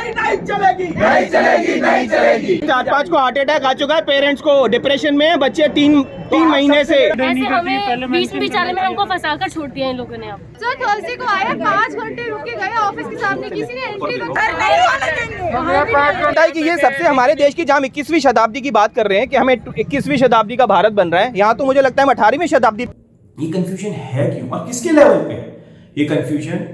नहीं चलेगी, नहीं चलेगी, नहीं चलेगी। 4-5 को हार्ट अटैक आ चुका है, पेरेंट्स को डिप्रेशन में है, बच्चे 3 महीने से। ऐसे हमें बीच बिचारे में हमको फंसा कर छोड़ दिया इन लोगों ने। अब सर थर्सडे को आया, 5 घंटे रुक के गए ऑफिस के सामने, किसी ने एंट्री तो है कि ये सबसे हमारे देश की, जहाँ हम 21वीं शताब्दी की बात कर रहे हैं कि हमें 21वीं शताब्दी का भारत बन रहा है, यहाँ तो मुझे लगता है हम 18वीं शताब्दी। ये कंफ्यूजन है क्यों और किसके लेवल पे है? ये कंफ्यूजन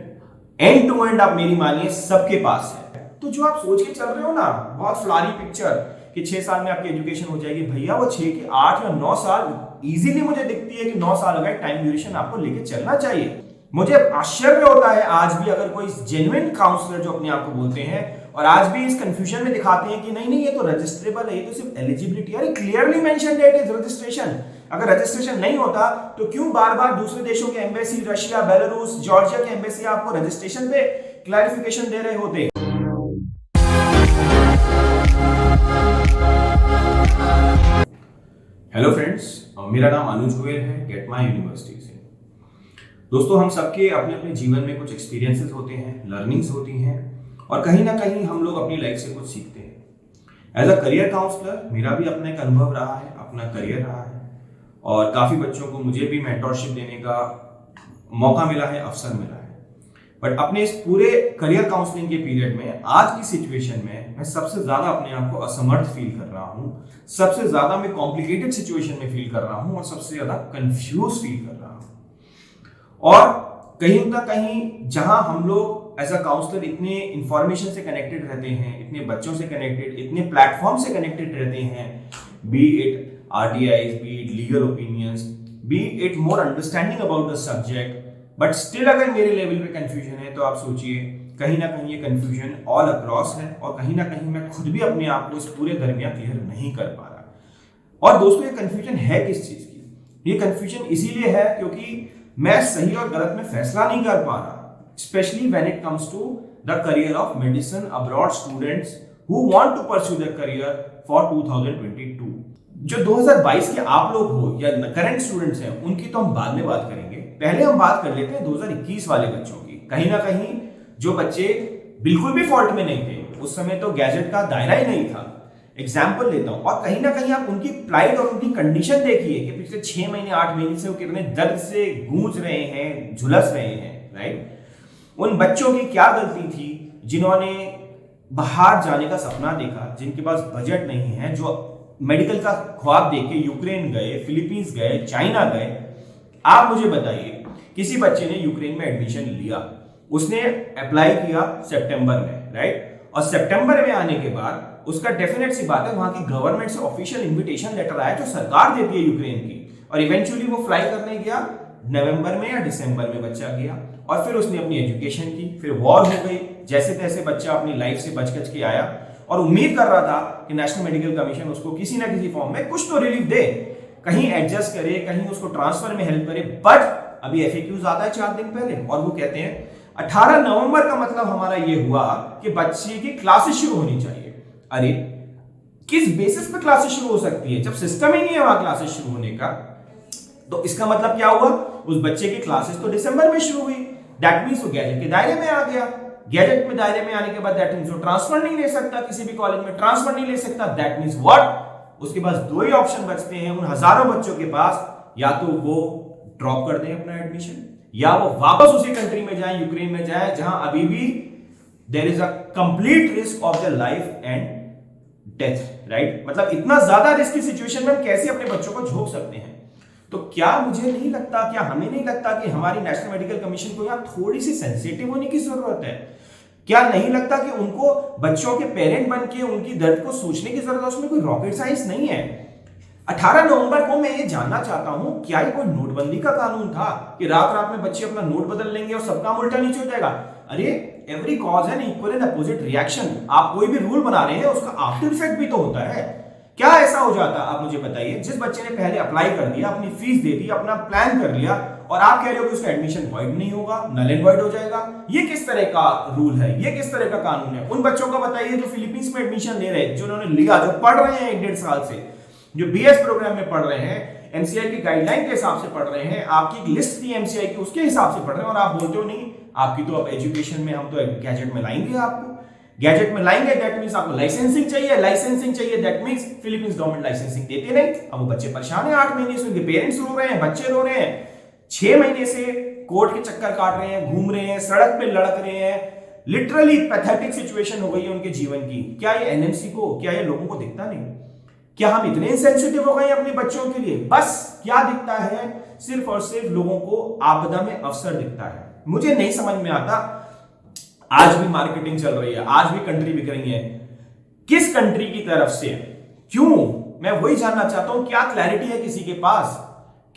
एंड टू एंड आप मेरी मानिए सबके पास है। तो जो आप सोच के चल रहे हो ना, बहुत फ्लारी पिक्चर कि 6 साल में आपकी एजुकेशन हो जाएगी, भैया वो 6 के 8 या 9 साल इजीली मुझे दिखती है कि 9 साल का टाइम ड्यूरेशन आपको लेके चलना चाहिए। मुझे आश्चर्य होता है आज भी अगर कोई जेन्युइन काउंसलर जो अपने आप को बोलते हैं और आज भी इस कंफ्यूजन में दिखाते हैं कि नहीं नहीं ये तो रजिस्ट्रेबल है, ये तो सिर्फ एलिजिबिलिटी है। Clearly mention that is registration. अगर रजिस्ट्रेशन नहीं होता तो क्यों बार बार दूसरे देशों के एम्बेसी, रशिया, बेलारूस, जॉर्जिया के एम्बेसी आपको रजिस्ट्रेशन पे क्लैरिफिकेशन दे रहे होते? हेलो फ्रेंड्स, मेरा नाम अनुज गोयल है, गेट माई यूनिवर्सिटी से। दोस्तों, हम सबके अपने अपने जीवन में कुछ एक्सपीरियंसेस होते हैं, लर्निंग्स होती हैं और कहीं ना कहीं हम लोग अपनी लाइफ से कुछ सीखते हैं। एज अ करियर काउंसलर मेरा भी अपना एक अनुभव रहा है, अपना करियर रहा है और काफ़ी बच्चों को मुझे भी मेंटरशिप देने का मौका मिला है, अवसर मिला है। बट अपने इस पूरे करियर काउंसलिंग के पीरियड में आज की सिचुएशन में मैं सबसे ज़्यादा अपने आप को असमर्थ फील कर रहा हूँ, सबसे ज़्यादा मैं कॉम्प्लिकेटेड सिचुएशन में फील कर रहा हूँ और सबसे ज़्यादा कंफ्यूज फील कर रहा हूँ। और कहीं ना कहीं जहां हम लोग एज अ काउंसलर इतने इंफॉर्मेशन से कनेक्टेड रहते हैं, इतने बच्चों से कनेक्टेड, इतने प्लेटफॉर्म से कनेक्टेड रहते हैं, be it RTIs, be it legal opinions, be it more understanding about the subject, but still अगर मेरे लेवल पे कंफ्यूजन है तो आप सोचिए कहीं ना कहीं ये कंफ्यूजन ऑल अक्रॉस है और कहीं ना कहीं मैं खुद भी अपने आप को इस पूरे दरमियान क्लियर नहीं कर पा रहा। और दोस्तों, ये कंफ्यूजन है किस चीज की? ये कंफ्यूजन इसीलिए है क्योंकि मैं सही और गलत में फैसला नहीं कर पा रहा, specially when it comes to the career of medicine abroad students who want to pursue their career for 2022। जो 2022 के आप लोग हो या करंट स्टूडेंट्स हैं उनकी तो हम बाद में बात करेंगे, पहले हम बात कर लेते हैं 2021 वाले बच्चों की। कहीं ना कहीं जो बच्चे बिल्कुल भी फॉल्ट में नहीं थे, उस समय तो गैजेट का दायरा ही नहीं था, एग्जाम्पल लेता हूं, और कहीं ना कहीं आप उनकी प्लाइट और उनकी कंडीशन देखिए कि पिछले 6 महीने 8 महीने से वो कितने दर्द से गूंज रहे हैं, झुलस रहे हैं, राइट? उन बच्चों की क्या गलती थी जिन्होंने बाहर जाने का सपना देखा, जिनके पास बजट नहीं है, जो मेडिकल का ख्वाब देख के यूक्रेन गए, फिलीपींस गए, चाइना गए। आप मुझे बताइए, किसी बच्चे ने यूक्रेन में एडमिशन लिया, उसने अप्लाई किया सितंबर में, राइट? और सितंबर में आने के बाद उसका डेफिनेट सी बात है वहां की गवर्नमेंट से ऑफिशियल इनविटेशन लेटर आया जो सरकार देती है यूक्रेन की, और इवेंचुअली वो फ्लाई करने गया नवंबर में या दिसंबर में बच्चा गया और फिर उसने अपनी एजुकेशन की, फिर वॉर हो गई, जैसे तैसे बच्चा अपनी लाइफ से बच के आया और उम्मीद कर रहा था कि नेशनल मेडिकल कमीशन उसको किसी ना किसी फॉर्म में कुछ तो रिलीफ दे, कहीं एडजस्ट करे, कहीं उसको ट्रांसफर में हेल्प करे। बट अभी एफएक्यूज आता है 4 दिन पहले और वो कहते हैं 18 नवंबर का मतलब हमारा ये हुआ कि बच्चे की क्लासेस शुरू होनी चाहिए। अरे किस बेसिस पे क्लासेस शुरू हो सकती है जब सिस्टम ही नहीं है वहां क्लासेस शुरू होने का? तो इसका मतलब क्या हुआ? उस बच्चे की क्लासेस तो दिसंबर में शुरू हुई, दैट मींस वो गैजेट के दायरे में आ गया। गैजेट में दायरे में आने के बाद दैट मींस वो ट्रांसफर नहीं ले सकता, किसी भी कॉलेज में ट्रांसफर नहीं ले सकता। That means what? उसके पास 2 ही ऑप्शन बचते हैं उन हजारों बच्चों के पास, या तो वो ड्रॉप कर दें अपना एडमिशन या वो वापस उसी कंट्री में जाए, यूक्रेन में जाए, जहां अभी भी there is a complete risk of their life and death, right? मतलब इतना ज्यादा रिस्की सिचुएशन में हम कैसे अपने बच्चों को झोंक सकते हैं? तो क्या मुझे नहीं लगता, क्या हमें नहीं लगता कि हमारी नेशनल मेडिकल कमीशन को यहाँ थोड़ी सी सेंसिटिव होने की जरूरत है? क्या नहीं लगता कि उनको बच्चों के पेरेंट बन के उनकी दर्द को सोचने की जरूरत है? उसमें कोई रॉकेट साइंस नहीं है। 18 नवंबर को मैं ये जानना चाहता हूं, क्या ये कोई नोटबंदी का कानून था कि रात में बच्चे अपना नोट बदल लेंगे और सब काम उल्टा नीचे हो जाएगा? अरे every cause an equal and opposite reaction. आप कोई भी रूल बना रहे हैं उसका आफ्टर इफेक्ट भी तो होता है। क्या ऐसा हो जाता, आप मुझे बताइए, जिस बच्चे ने पहले अप्लाई कर दिया, अपनी फीस दे दी, अपना प्लान कर लिया और आप कह रहे हो कि उसका एडमिशन वॉइड नहीं होगा, नल एंड वॉइड हो जाएगा? ये किस तरह का रूल है? ये किस तरह का कानून है? उन बच्चों को बताइए जो फिलीपींस में एडमिशन ले रहे हैं, जो उन्होंने लिया, जो पढ़ रहे हैं 1-1.5 साल से, जो बीएस प्रोग्राम में पढ़ रहे हैं, एमसीआई की गाइडलाइन के हिसाब से पढ़ रहे हैं, आपकी एक लिस्ट थी एमसीआई की, उसके हिसाब से पढ़ रहे हैं, और आप बोलते हो नहीं आपकी तो अब एजुकेशन में हम तो गैजेट में लाएंगे आपको। गैजेट में लाएंगे, दैट मींस आपको लाइसेंसिंग चाहिए, लाइसेंसिंग चाहिए, that means Philippines government licensing देते नहीं। अब वो बच्चे परेशान हैं, 8 महीने से उनके पेरेंट्स रो रहे हैं, बच्चे रो रहे हैं, 6 महीने से कोर्ट के चक्कर काट रहे हैं, घूम रहे हैं, सड़क पे लड़क रहे हैं। लिटरली पैथेटिक सिचुएशन हो गई है उनके जीवन की। क्या ये एनएमसी को, क्या ये लोगों को दिखता नहीं? क्या हम इतने इंसेंसिटिव हो गए अपने बच्चों के लिए? बस क्या दिखता है? सिर्फ और सिर्फ लोगों को आपदा में अवसर दिखता है। मुझे नहीं समझ में आता, आज भी मार्केटिंग चल रही है, आज भी कंट्री बिक रही है, किस कंट्री की तरफ से, क्यों? मैं वही जानना चाहता हूं, क्या क्लैरिटी है किसी के पास?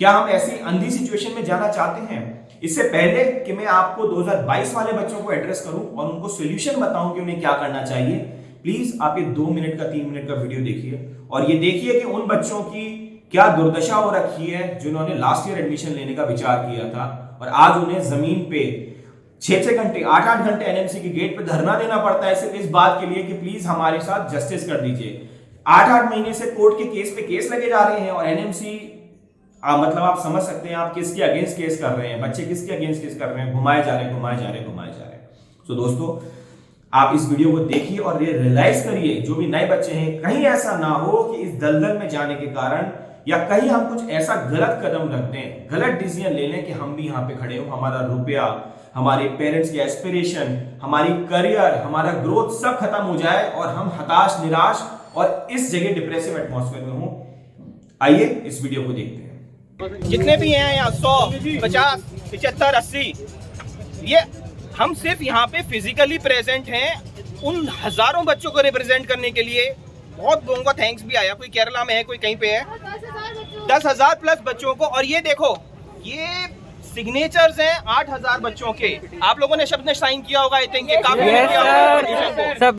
क्या हम ऐसी अंधी सिचुएशन में जाना चाहते हैं? इससे पहले कि मैं आपको 2022 वाले बच्चों को एड्रेस करूं और उनको सॉल्यूशन बताऊं कि उन्हें क्या करना चाहिए, प्लीज आप ये 2 मिनट का 3 मिनट का वीडियो देखिए और ये देखिए कि उन बच्चों की क्या दुर्दशा हो रखी है जिन्होंने लास्ट ईयर एडमिशन लेने का विचार किया था और आज उन्हें जमीन पे 6-6 घंटे 8-8 घंटे एनएमसी के गेट पे धरना देना पड़ता है सिर्फ इस बात के लिए कि प्लीज हमारे साथ जस्टिस कर दीजिए। 8-8 महीने से कोर्ट के केस पे केस लगे जा रहे हैं और एनएमसी मतलब आप समझ सकते हैं आप किसके अगेंस्ट केस कर रहे हैं, बच्चे किसके अगेंस्ट केस कर रहे हैं, घुमाए जा रहे हैं। तो दोस्तों आप इस वीडियो को देखिए और ये रियलाइज करिए, जो भी नए बच्चे हैं, कहीं ऐसा ना हो कि इस दलदल में जाने के कारण या कहीं हम कुछ ऐसा गलत कदम रख दें, गलत डिसीजन ले लें कि हम भी यहाँ पे खड़े हो, हमारा रुपया, हमारे पेरेंट्स के एस्पिरेशन, हमारी करियर, हमारा ग्रोथ सब खत्म हो जाए और हम हताश, निराश और इस जगह डिप्रेसिव एटमॉस्फेयर में हो। आइए इस वीडियो को देखते हैं। जितने भी हैं यहाँ 100, 50, 75, 80, ये हम सिर्फ यहाँ पे फिजिकली प्रेजेंट हैं उन हजारों बच्चों को रिप्रेजेंट करने के लिए। बहुत लोगों का थैंक्स भी आया, कोई केरला में है, कोई कहीं पे है, 10,000 प्लस बच्चों को। और ये देखो, ये सिग्नेचर्स हैं 8,000 बच्चों के। आप लोगों ने शब्द साइन किया होगा, आई थिंक सब।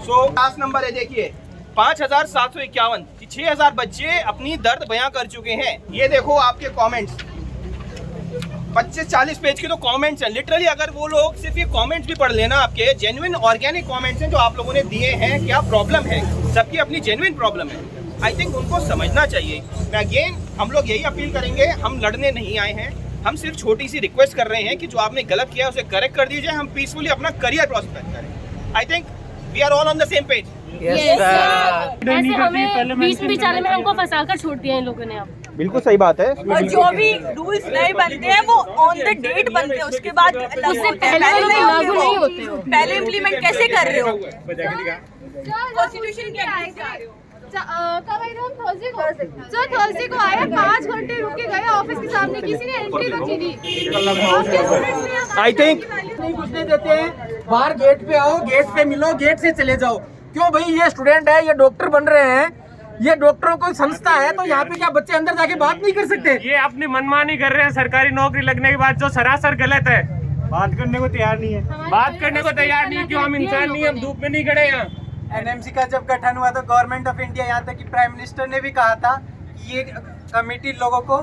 सो क्लास नंबर है, देखिए 5,751, 6,000 बच्चे अपनी दर्द बयां कर चुके हैं। ये देखो आपके कमेंट्स, 25-40 पेज के तो कमेंट्स हैं। लिटरली अगर वो लोग सिर्फ ये कमेंट्स भी पढ़ लेना, आपके जेन्युइन ऑर्गेनिक कमेंट्स हैं जो आप लोगों ने दिए हैं, क्या प्रॉब्लम है, सबकी अपनी जेन्युइन प्रॉब्लम है। आई थिंक उनको समझना चाहिए। मैं अगेन हम लोग यही अपील करेंगे, हम लड़ने नहीं आए हैं, हम सिर्फ छोटी सी रिक्वेस्ट कर रहे हैं कि जो आपने गलत किया उसे करेक्ट कर दीजिए, हम पीसफुली अपना करियर प्रॉस्पेक्ट करें। I think we are all on the same page. ऐसे हमें बीच बिचारे में हमको फंसा कर छोड़ दिया इन लोगों ने। अब बिल्कुल सही बात है। और जो भी रूल्स नए बनते हैं वो ऑन द डेट बनते हैं, उसके बाद उससे पहले लागू नहीं होते हो। पहले इम्प्लीमेंट कैसे कर रहे हो? कॉन्स्टिट्यूशन क्या है? कब आए थे हम? थर्सडे को। जो थर्सडे को आए, 5 घंटे रुक के गए ऑफिस के सामने, किसी ने एंट्री तक नहीं दी। आई थिंक नहीं घुसने देते हैं, बाहर गेट पे आओ, गेट पे मिलो, गेट से चले जाओ। क्यों भाई? ये स्टूडेंट है, ये डॉक्टर बन रहे हैं, ये डॉक्टरों को संस्था है, तो यहाँ पे क्या बच्चे अंदर जाके बात नहीं कर सकते? ये अपनी मनमानी कर रहे हैं सरकारी नौकरी लगने के बाद, जो सरासर गलत है। बात करने को तैयार नहीं है। बात करने को तैयार नहीं, क्यों? हम इंसान नहीं, हम धूप में नहीं खड़े यहाँ। एनएमसी का जब गठन हुआ तो गवर्नमेंट ऑफ इंडिया, यहाँ तक कि प्राइम मिनिस्टर ने भी कहा था कि ये कमेटी लोगों को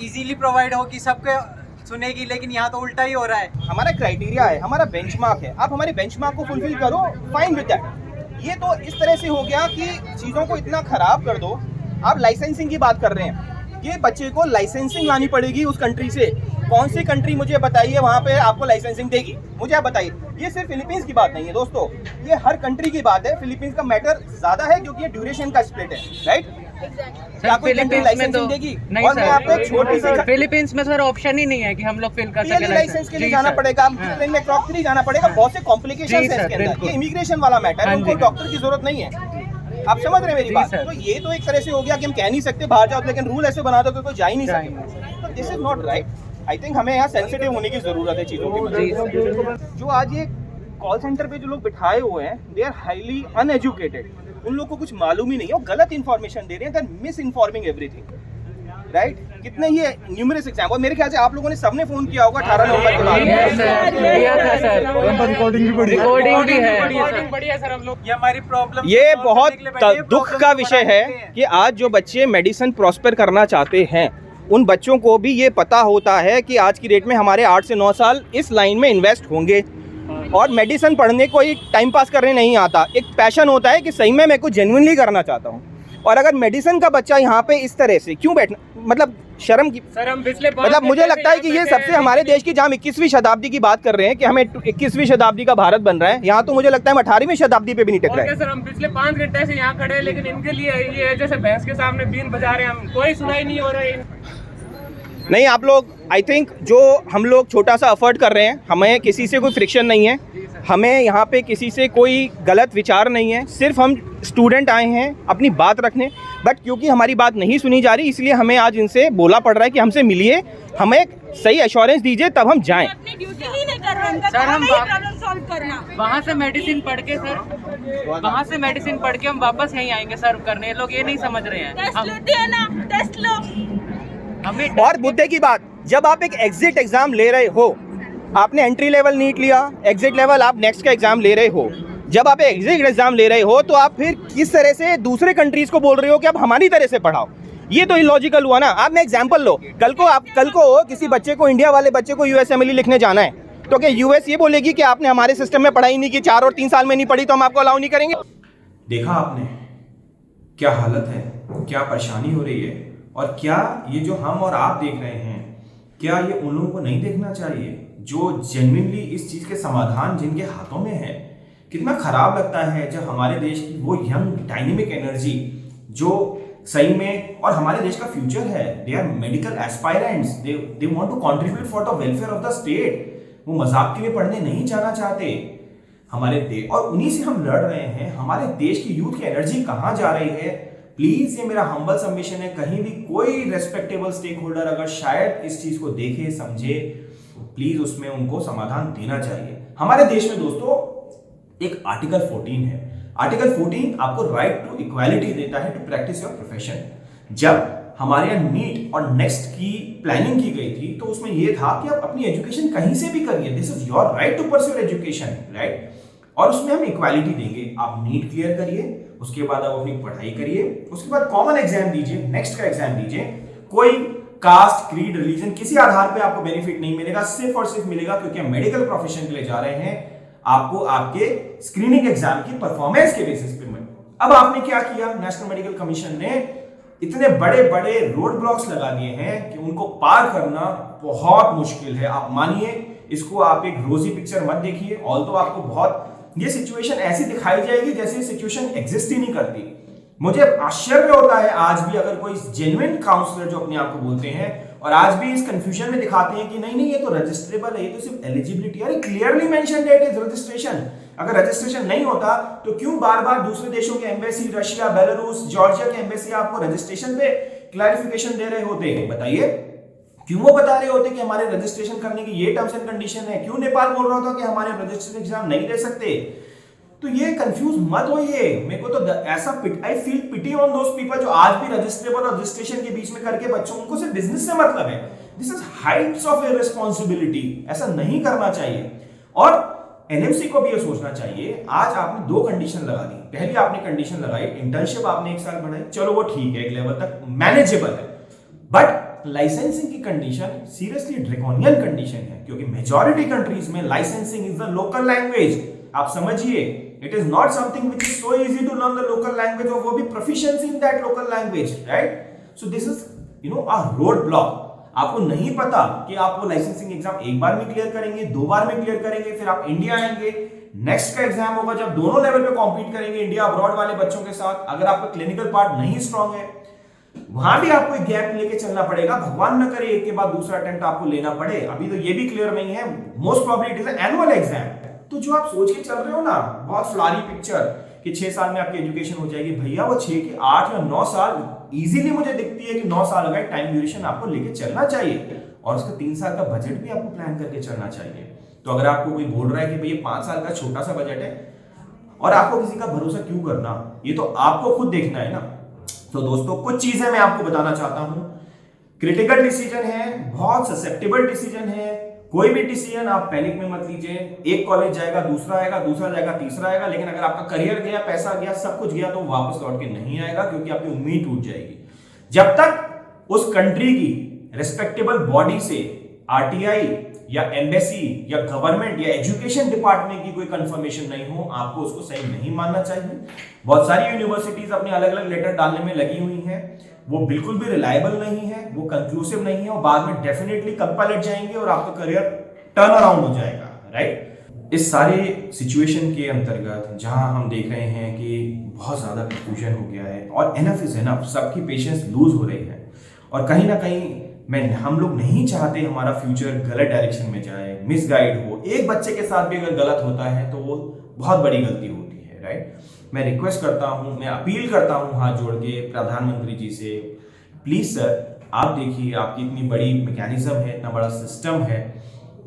इजीली प्रोवाइड होगी, सबके सुनेगी, लेकिन यहाँ तो उल्टा ही हो रहा है। हमारा क्राइटेरिया है, हमारा बेंचमार्क है, आप हमारे बेंचमार्क को फुलफिल करो, फाइन विद दैट। ये तो इस तरह से हो गया कि चीज़ों को इतना खराब कर दो। आप लाइसेंसिंग की बात कर रहे हैं, ये बच्चे को लाइसेंसिंग लानी पड़ेगी उस कंट्री से। कौन सी कंट्री मुझे बताइए वहाँ पे आपको लाइसेंसिंग देगी? मुझे आप बताइए। ये सिर्फ फिलीपींस की बात नहीं है दोस्तों, ये हर कंट्री की बात है। फिलीपींस का मैटर ज्यादा है क्योंकि ये ड्यूरेशन का स्प्लिट है, राइट? फिलीपींस में सर ऑप्शन ही नहीं है कि हम लोग फिल कर सके। लाइसेंस के लिए जाना पड़ेगा, ट्रेन में क्रॉक 3 जाना पड़ेगा, बहुत से कॉम्प्लिकेशंस हैं इसके अंदर। ये इमिग्रेशन वाला मैटर है, उनको डॉक्टर की जरूरत नहीं है। आप समझ रहे हैं मेरी बात? तो ये तो एक तरह से हो गया कि हम कह नहीं सकते बाहर जाओ, लेकिन रूल ऐसे बना दो कि कोई जा ही नहीं सकते। तो this is not right. I think हमें यहाँ सेंसिटिव होने की जरूरत है चीजों की। जो आज ये कॉल सेंटर पे जो लोग बिठाए हुए हैं, दे आर हाईली अनएजुकेटेड। उन लोग को कुछ मालूम ही नहीं है, वो गलत इन्फॉर्मेशन दे रहे हैं, they are misinforming everything, right? कितने ही न्यूमरस एग्जाम्पल, मेरे ख्याल से आप लोगों ने सबने फोन किया होगा 18 नवंबर के बाद। रिकॉर्डिंग भी है। बढ़िया सर, हम लोग ये हमारी प्रॉब्लम, ये बहुत दुख का विषय है कि आज जो बच्चे मेडिसिन प्रॉस्पर करना चाहते हैं, उन बच्चों को भी ये पता होता है कि आज की डेट में हमारे 8 से 9 साल इस लाइन में इन्वेस्ट होंगे और मेडिसिन पढ़ने को ही टाइम पास करने नहीं आता। एक पैशन होता है कि सही में मैं कुछ जेन्युइनली करना चाहता हूँ। और अगर मेडिसिन का बच्चा यहाँ पे इस तरह से क्यों बैठना, मतलब शर्म की सर हम पिछले मतलब मुझे लगता है कि ये सबसे हमारे देश की, जहाँ हम 21वीं शताब्दी की बात कर रहे हैं कि हमें 21वीं शताब्दी का भारत बन रहा है, यहाँ तो मुझे लगता है हम 18वीं शताब्दी पे भी नहीं टिक रहे हैं। सर हम पिछले 5 घंटे से यहाँ खड़े हैं, लेकिन इनके लिए ये जैसे भैंस के सामने बीन बजा रहे हैं, हम कोई सुनाई नहीं हो रहा है। नहीं, आप लोग आई थिंक जो हम लोग छोटा सा एफर्ट कर रहे हैं, हमें किसी से कोई फ्रिक्शन नहीं है, हमें यहाँ पे किसी से कोई गलत विचार नहीं है, सिर्फ हम स्टूडेंट आए हैं अपनी बात रखने, बट क्योंकि हमारी बात नहीं सुनी जा रही इसलिए हमें आज इनसे बोला पड़ रहा है कि हमसे मिलिए, हमें एक सही एश्योरेंस दीजिए तब हम जाएं। अपनी ड्यूटी ही नहीं कर रहे हैं, सर, हम प्रॉब्लम सॉल्व करना। वहाँ से मेडिसिन पढ़ के सर, वहाँ से मेडिसिन पढ़ के हम वापस यहीं आएंगे सर्व करने। लोग ये नहीं समझ रहे हैं। टेस्ट लेते हैं ना, टेस्ट लो। हमें और मुद्दे की बात, जब आप एक एग्जिट एग्जाम ले रहे हो, आपने एंट्री लेवल नीट लिया, एग्जिट लेवल आप नेक्स्ट का एग्जाम ले रहे हो, जब आप एग्जिट एग्जाम ले रहे हो तो आप फिर किस तरह से दूसरे कंट्रीज को बोल रहे हो कि आप हमारी तरह से पढ़ाओ? ये तो इलॉजिकल हुआ ना। आपने एग्जाम्पल लो, कल को किसी बच्चे को, इंडिया वाले बच्चे को यूएसएमएलई लिखने जाना है तो क्या यूएस ये बोलेगी कि आपने हमारे सिस्टम में पढ़ाई नहीं की, 4 और 3 साल में नहीं पढ़ी तो हम आपको अलाउ नहीं करेंगे? देखा आपने क्या हालत है, क्या परेशानी हो रही है, और क्या ये जो हम और आप देख रहे हैं, क्या ये उन लोगों को नहीं देखना चाहिए जो जेन्युइनली इस चीज के समाधान जिनके हाथों में है? कितना खराब लगता है जब हमारे देश की वो यंग डायनेमिक एनर्जी जो सही में, और हमारे देश का फ्यूचर है, they are medical aspirants, they want to contribute for the welfare of the state, वो मजाक के लिए पढ़ने नहीं जाना चाहते हमारे देश, और उन्हीं से हम लड़ रहे हैं। हमारे देश की यूथ की एनर्जी कहाँ जा रही है? प्लीज, ये मेरा हम्बल सबमिशन है, कहीं भी कोई रेस्पेक्टेबल स्टेक होल्डर अगर शायद इस चीज को देखे समझे, प्लीज उसमें उनको समाधान देना चाहिए। हमारे देश में दोस्तों एक आर्टिकल 14 है। आर्टिकल 14 आपको राइट टू इक्वालिटी देता है टू प्रैक्टिस योर प्रोफेशन। जब हमारे यहाँ नीट और नेक्स्ट की प्लानिंग की गई थी तो उसमें यह था कि आप अपनी एजुकेशन कहीं से भी करिए, this is your right to pursue education, right? और उसमें हम इक्वालिटी देंगे। आप नीट क्लियर करिए, उसके बाद आप अपनी पढ़ाई करिए, उसके बाद कॉमन एग्जाम दीजिए, नेक्स्ट का एग्जाम दीजिए। कोई कास्ट, क्रीड, रिलीजन किसी आधार पे आपको बेनिफिट नहीं मिलेगा, सिर्फ और सिर्फ मिलेगा क्योंकि हम मेडिकल प्रोफेशन के लिए जा रहे हैं, आपको आपके स्क्रीनिंग एग्जाम की परफॉर्मेंस के बेसिस पे मिले। अब आपने क्या किया? नेशनल मेडिकल कमीशन ने इतने बड़े बड़े रोड ब्लॉक्स लगा दिए हैं कि उनको पार करना बहुत मुश्किल है। आप मानिए, इसको आप एक रोजी पिक्चर मत देखिए, ऑल्दो आपको बहुत ये सिचुएशन ऐसी दिखाई जाएगी जैसे सिचुएशन एग्जिस्ट ही नहीं करती। मुझे आश्चर्य होता है आज भी अगर कोई जेन्युइन काउंसलर जो अपने आप को बोलते हैं और आज भी इस कंफ्यूजन में दिखाते हैं कि नहीं नहीं ये तो रजिस्ट्रेबल है, ये तो सिर्फ एलिजिबिलिटी, अरे क्लियरली मेंशन्ड है इट इज रजिस्ट्रेशन। अगर रजिस्ट्रेशन नहीं होता तो क्यों बार बार दूसरे देशों के एम्बेसी, रशिया, बेलारूस, जॉर्जिया के एम्बेसी आपको रजिस्ट्रेशन पे क्लैरिफिकेशन दे रहे होते हैं? बताइए, क्यों वो बता रहे होते कि हमारे रजिस्ट्रेशन करने की ये टर्म्स एंड कंडीशन है? क्यों नेपाल बोल रहा था कि हमारे रजिस्ट्रेशन एग्जाम नहीं दे सकते? तो ये कंफ्यूज मत होइए। मेरे को तो ऐसा I feel pity on those people जो आज भी रजिस्ट्रेबल और रजिस्ट्रेशन के बीच में करके बच्चों, उनको सिर्फ बिजनेस से मतलब है। दिस इज हाइट्स ऑफ इररिस्पांसिबिलिटी, ऐसा नहीं करना चाहिए। और एनएमसी को भी ये सोचना चाहिए। आज आपने 2 कंडीशन लगा दी। पहली आपने कंडीशन लगाई इंटर्नशिप आपने 1 साल बढ़ाई, चलो वो ठीक है, एक लेवल तक मैनेजेबल है, बट लाइसेंसिंग की कंडीशन सीरियसली ड्रैकोनियन कंडीशन है, क्योंकि मेजॉरिटी कंट्रीज में licensing is the local language. आप समझिए, it is not something which is so easy to learn the local language, और वो भी proficiency in that local language, right? So this is a road block. आपको नहीं पता कि आप वो लाइसेंसिंग एग्जाम 1 बार में क्लियर करेंगे, 2 बार में क्लियर करेंगे, फिर आप इंडिया आएंगे, नेक्स्ट का एग्जाम होगा जब दोनों लेवल पे कॉम्पीट करेंगे इंडिया अब्रॉड वाले बच्चों के साथ। अगर आपका क्लिनिकल पार्ट नहीं स्ट्रांग है, वहां भी आपको एक गैप लेके चलना पड़ेगा। भगवान न करे एक के बाद दूसरा अटेम्प्ट आपको लेना पड़े। अभी तो ये भी क्लियर नहीं है, most probably it is an annual exam. तो जो आप सोच के चल रहे हो ना, बहुत फ्लारी पिक्चर कि 6 साल में आपकी एजुकेशन हो जाएगी, भैया वो 6 के 8 या 9 साल इजीली मुझे दिखती है कि 9 साल का टाइम ड्यूरेशन आपको लेके चलना चाहिए, और उसका 3 साल का बजट भी आपको प्लान करके चलना चाहिए। तो अगर आपको कोई बोल रहा है कि भैया 5 साल का छोटा सा बजट है और आपको किसी का भरोसा क्यों करना, ये तो आपको खुद देखना है ना। तो दोस्तों, कुछ चीजें मैं आपको बताना चाहता हूं। क्रिटिकल डिसीजन है, बहुत ससेप्टेबल डिसीजन है। कोई भी डिसीजन आप पैनिक में मत लीजिए। एक कॉलेज जाएगा, दूसरा आएगा, दूसरा जाएगा, तीसरा आएगा, लेकिन अगर आपका करियर गया, पैसा गया, सब कुछ गया, तो वापस लौट के नहीं आएगा, क्योंकि आपकी उम्मीद टूट जाएगी। जब तक उस कंट्री की रिस्पेक्टेबल बॉडी से आरटीआई या एम्बेसी या गवर्नमेंट या एजुकेशन डिपार्टमेंट की कोई कंफर्मेशन नहीं हो, आपको उसको सही नहीं मानना चाहिए। बहुत सारी यूनिवर्सिटीज अपने अलग अलग लेटर डालने में लगी हुई हैं। वो बिल्कुल भी रिलायबल नहीं है, वो कंक्लूसिव नहीं है और बाद में डेफिनेटली कब पलट जाएंगे और आपका करियर टर्न अराउंड हो जाएगा, राइट। इस सारे सिचुएशन के अंतर्गत जहां हम देख रहे हैं कि बहुत ज़्यादा कंफ्यूजन हो गया है और एनफ इज एनफ, सबकी पेशेंस लूज हो रही है और कहीं ना कहीं हम लोग नहीं चाहते हमारा फ्यूचर गलत डायरेक्शन में जाए, मिसगाइड हो। एक बच्चे के साथ भी अगर गलत होता है तो वो बहुत बड़ी गलती होती है, राइट। मैं रिक्वेस्ट करता हूँ, मैं अपील करता हूँ हाथ जोड़ के प्रधानमंत्री जी से, प्लीज सर आप देखिए आपकी इतनी बड़ी मैकेनिज्म है, इतना बड़ा सिस्टम है,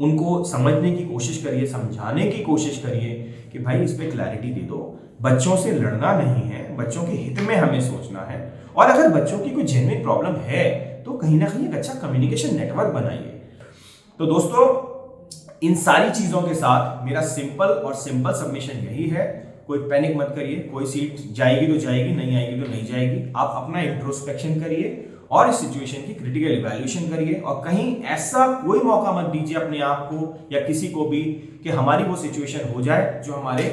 उनको समझने की कोशिश करिए, समझाने की कोशिश करिए कि भाई इस पे क्लैरिटी दे दो। बच्चों से लड़ना नहीं है, बच्चों के हित में हमें सोचना है और अगर बच्चों की कोई जेन्युइन प्रॉब्लम है तो कहीं ना कहीं एक अच्छा कम्युनिकेशन नेटवर्क बनाइए। तो दोस्तों इन सारी चीजों के साथ मेरा सिंपल सबमिशन यही है, कोई पैनिक मत करिए, कोई सीट जाएगी तो जाएगी, नहीं आएगी तो नहीं जाएगी। आप अपना इंट्रोस्पेक्शन करिए और इस सिचुएशन की क्रिटिकल इवैल्यूएशन करिए और कहीं ऐसा कोई मौका मत दीजिए अपने आप को या किसी को भी कि हमारी वो सिचुएशन हो जाए जो हमारे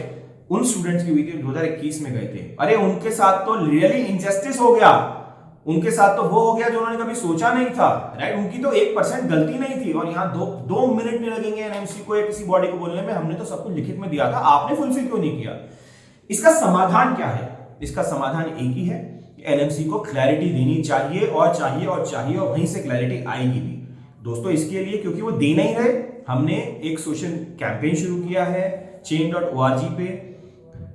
उन स्टूडेंट्स की हुई थी 2021 में गए थे। अरे उनके साथ तो रियली इनजस्टिस हो गया, उनके साथ तो वो हो गया जो उन्होंने कभी सोचा नहीं था, राइट। उनकी तो 1% गलती नहीं थी और यहाँ दो मिनट नहीं लगेंगे एनएमसी को या किसी बॉडी को बोलने में, हमने तो सब कुछ लिखित में दिया था, आपने फुलफिल क्यों नहीं किया। इसका समाधान क्या है? इसका समाधान एक ही है, एनएमसी को क्लैरिटी देनी चाहिए और चाहिए और चाहिए और वहीं से क्लैरिटी आएगी भी। दोस्तों इसके लिए क्योंकि वो दे नहीं रहे, हमने एक सोशल कैंपेन शुरू किया है change.org पे।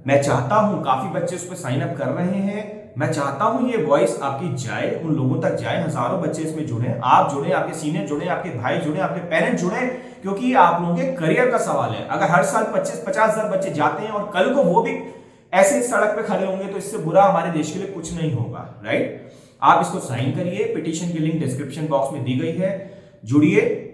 मैं चाहता हूं काफी बच्चे उस पर साइन अप कर रहे हैं, मैं चाहता हूं ये वॉइस आपकी जाए, उन लोगों तक जाए, हजारों बच्चे इसमें जुड़े, आप जुड़े, आपके सीनियर जुड़े, आपके भाई जुड़े, आपके पेरेंट्स जुड़े, क्योंकि आप लोगों के करियर का सवाल है। अगर हर साल 25-50 हजार बच्चे जाते हैं और कल को वो भी ऐसे सड़क पे खड़े होंगे तो इससे बुरा हमारे देश के लिए कुछ नहीं होगा, राइट। आप इसको साइन करिए, पिटीशन की लिंक डिस्क्रिप्शन बॉक्स में दी गई है, जुड़िए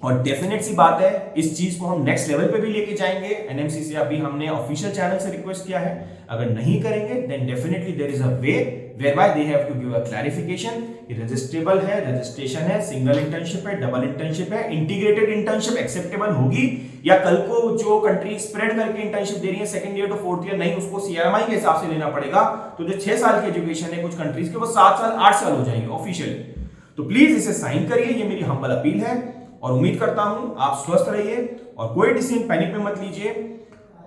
और डेफिनेट सी बात है इस चीज को हम नेक्स्ट लेवल पे भी लेके जाएंगे। एनएमसी से अभी हमने ऑफिशियल चैनल से रिक्वेस्ट किया है, अगर नहीं करेंगे then definitely there is a way whereby they have to give a clarification. ये रजिस्ट्रेबल है, रजिस्ट्रेशन है, सिंगल इंटर्नशिप है, डबल इंटर्नशिप है, इंटीग्रेटेड इंटर्नशिप एक्सेप्टेबल होगी या कल को जो कंट्री स्प्रेड करके इंटर्नशिप दे रही है second year to fourth year, नहीं उसको सीएमआई के हिसाब से लेना पड़ेगा। तो जो 6 साल की एजुकेशन है कुछ कंट्रीज के वो 7 साल 8 साल हो जाएंगे ऑफिशियली। तो प्लीज इसे साइन करिए, ये मेरी हम्बल अपील है और उम्मीद करता हूं आप स्वस्थ रहिए और कोई डिसीजन पैनिक में मत लीजिए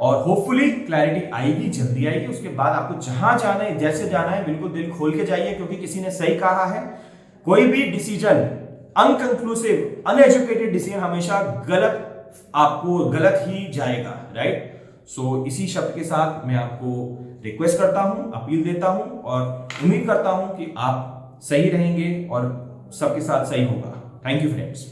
और होपफुली क्लैरिटी आएगी, जल्दी आएगी। उसके बाद आपको जहां जाना है, जैसे जाना है, बिल्कुल दिल खोल के जाइए, क्योंकि किसी ने सही कहा है कोई भी डिसीजन अनकंक्लूसिव, अनएजुकेटेड डिसीजन हमेशा आपको गलत ही जाएगा, राइट। सो इसी शब्द के साथ मैं आपको रिक्वेस्ट करता हूं, अपील देता हूं और उम्मीद करता हूं कि आप सही रहेंगे और सबके साथ सही होगा। Thank you friends.